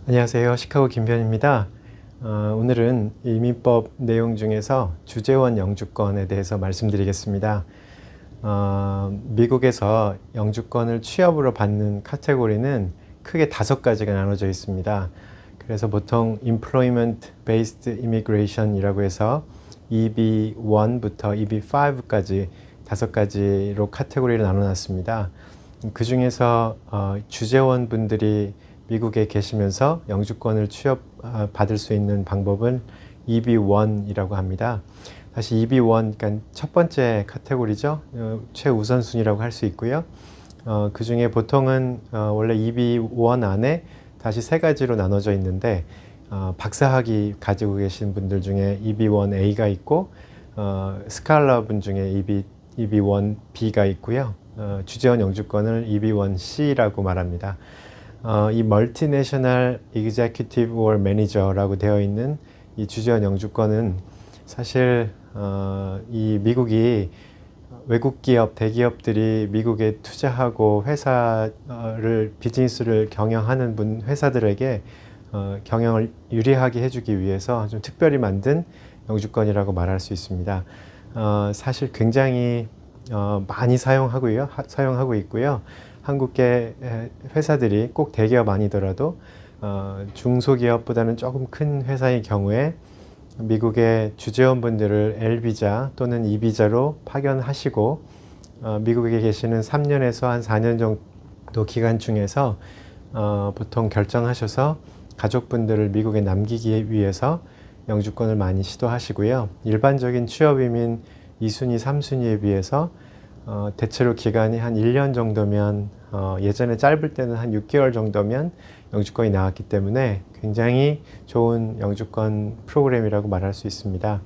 안녕하세요. 시카고 김변입니다. 오늘은 이민법 내용 중에서 주재원 영주권에 대해서 말씀드리겠습니다. 미국에서 영주권을 취업으로 받는 카테고리는 크게 5가지가 나눠져 있습니다. 그래서 보통 Employment Based Immigration이라고 해서 EB1부터 EB5까지 5가지로 카테고리를 나눠놨습니다. 그 중에서 주재원 분들이 미국에 계시면서 영주권을 받을 수 있는 방법은 EB1이라고 합니다. 다시 EB1, 그러니까 첫 번째 카테고리죠. 최우선순위라고 할 수 있고요. 그 중에 보통은 원래 EB1 안에 다시 3가지로 나눠져 있는데 박사학위 가지고 계신 분들 중에 EB1A가 있고 스칼라 분 중에 EB1B가 있고요. 주재원 영주권을 EB1C라고 말합니다. 이 멀티내셔널 executive or manager라고 되어 있는 이 주재원 영주권은 사실 이 미국이 외국 기업, 대기업들이 미국에 투자하고 비즈니스를 경영하는 회사들에게 경영을 유리하게 해주기 위해서 좀 특별히 만든 영주권이라고 말할 수 있습니다. 사실 굉장히 많이 사용하고 있고요. 한국계 회사들이 꼭 대기업 아니더라도 중소기업보다는 조금 큰 회사의 경우에 미국의 주재원분들을 L비자 또는 E비자로 파견하시고 미국에 계시는 3년에서 한 4년 정도 기간 중에서 보통 결정하셔서 가족분들을 미국에 남기기 위해서 영주권을 많이 시도하시고요. 일반적인 취업이민 2순위, 3순위에 비해서 대체로 기간이 한 1년 정도면 예전에 짧을 때는 한 6개월 정도면 영주권이 나왔기 때문에 굉장히 좋은 영주권 프로그램이라고 말할 수 있습니다.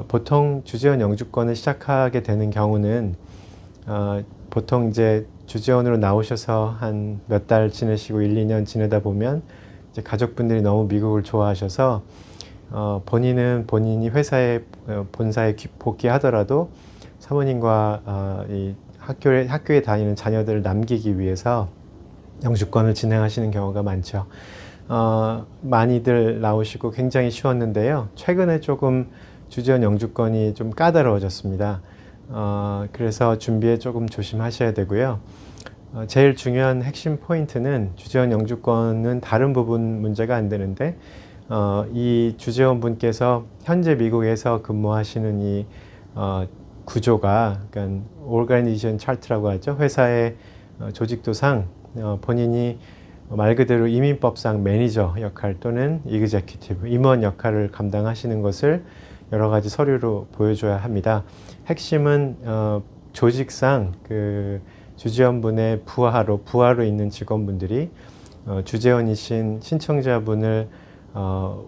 보통 주재원 영주권을 시작하게 되는 경우는 보통 이제 주재원으로 나오셔서 한 몇 달 지내시고 1, 2년 지내다 보면 이제 가족분들이 너무 미국을 좋아하셔서 본인은 본인이 본사에 복귀하더라도 사모님과 이 학교에 다니는 자녀들을 남기기 위해서 영주권을 진행하시는 경우가 많죠. 많이들 나오시고 굉장히 쉬웠는데요. 최근에 조금 주재원 영주권이 좀 까다로워졌습니다. 그래서 준비에 조금 조심하셔야 되고요. 제일 중요한 핵심 포인트는 주재원 영주권은 다른 부분 문제가 안 되는데 이 주재원 분께서 현재 미국에서 근무하시는 이 구조가, 그러니까 오르가니제이션 차트라고 하죠. 회사의 조직도상 본인이 말 그대로 이민법상 매니저 역할 또는 이그제큐티브 임원 역할을 감당하시는 것을 여러 가지 서류로 보여줘야 합니다. 핵심은 조직상 그 주재원분의 부하로 있는 직원분들이 주재원이신 신청자분을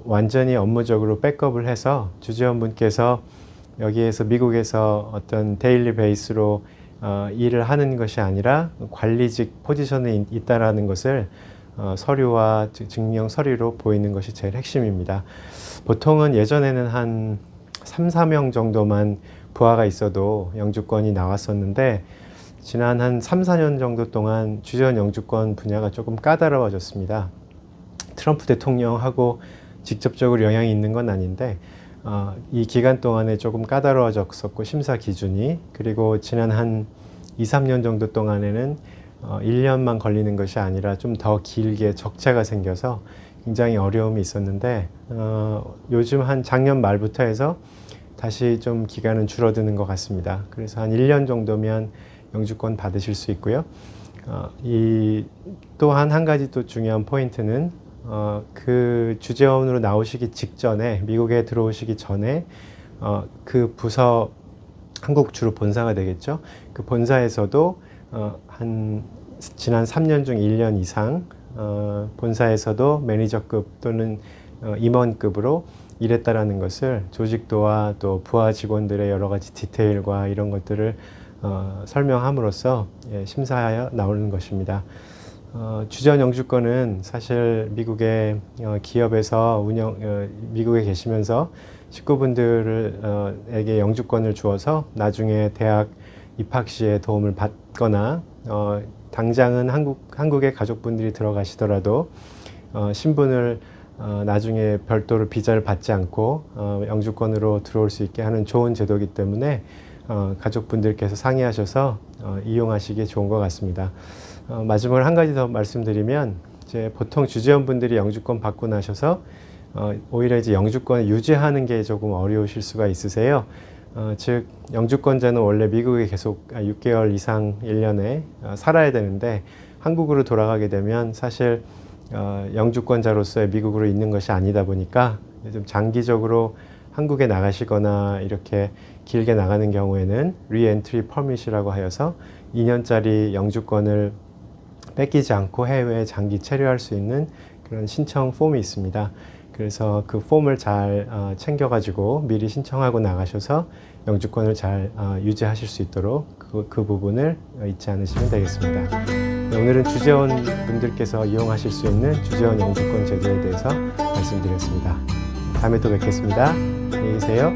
완전히 업무적으로 백업을 해서 주재원분께서 여기에서 미국에서 어떤 데일리 베이스로 일을 하는 것이 아니라 관리직 포지션에 있다라는 것을 서류와 증명 서류로 보이는 것이 제일 핵심입니다. 보통은 예전에는 한 3, 4명 정도만 부하가 있어도 영주권이 나왔었는데 지난 한 3, 4년 정도 동안 주재원 영주권 분야가 조금 까다로워졌습니다. 트럼프 대통령하고 직접적으로 영향이 있는 건 아닌데 이 기간 동안에 조금 까다로워졌었고 심사 기준이, 그리고 지난 한 2, 3년 정도 동안에는 1년만 걸리는 것이 아니라 좀 더 길게 적차가 생겨서 굉장히 어려움이 있었는데 요즘 한 작년 말부터 해서 다시 좀 기간은 줄어드는 것 같습니다. 그래서 한 1년 정도면 영주권 받으실 수 있고요. 또한 한 가지 또 중요한 포인트는 그 주재원으로 나오시기 직전에, 미국에 들어오시기 전에 그 부서, 한국 주로 본사가 되겠죠. 그 본사에서도 지난 3년 중 1년 이상 본사에서도 매니저급 또는 임원급으로 일했다라는 것을 조직도와 또 부하 직원들의 여러 가지 디테일과 이런 것들을 설명함으로써 심사하여 나오는 것입니다. 주재원 영주권은 사실 미국의 기업에서 미국에 계시면서 식구분들에게 영주권을 주어서 나중에 대학 입학 시에 도움을 받거나 당장은 한국에 가족분들이 들어가시더라도 신분을 나중에 별도로 비자를 받지 않고 영주권으로 들어올 수 있게 하는 좋은 제도이기 때문에 가족분들께서 상의하셔서 이용하시기 좋은 것 같습니다. 마지막으로 한 가지 더 말씀드리면 이제 보통 주재원분들이 영주권 받고 나셔서 오히려 이제 영주권을 유지하는 게 조금 어려우실 수가 있으세요. 즉 영주권자는 원래 미국에 계속 6개월 이상 1년에 살아야 되는데 한국으로 돌아가게 되면 사실 영주권자로서의 미국으로 있는 것이 아니다 보니까 좀 장기적으로 한국에 나가시거나 이렇게 길게 나가는 경우에는 리엔트리 퍼밋이라고 하여서 2년짜리 영주권을 뺏기지 않고 해외에 장기 체류할 수 있는 그런 신청 폼이 있습니다. 그래서 그 폼을 잘 챙겨가지고 미리 신청하고 나가셔서 영주권을 잘 유지하실 수 있도록 그 부분을 잊지 않으시면 되겠습니다. 네, 오늘은 주재원 분들께서 이용하실 수 있는 주재원 영주권 제도에 대해서 말씀드렸습니다. 다음에 또 뵙겠습니다. 안녕히 계세요.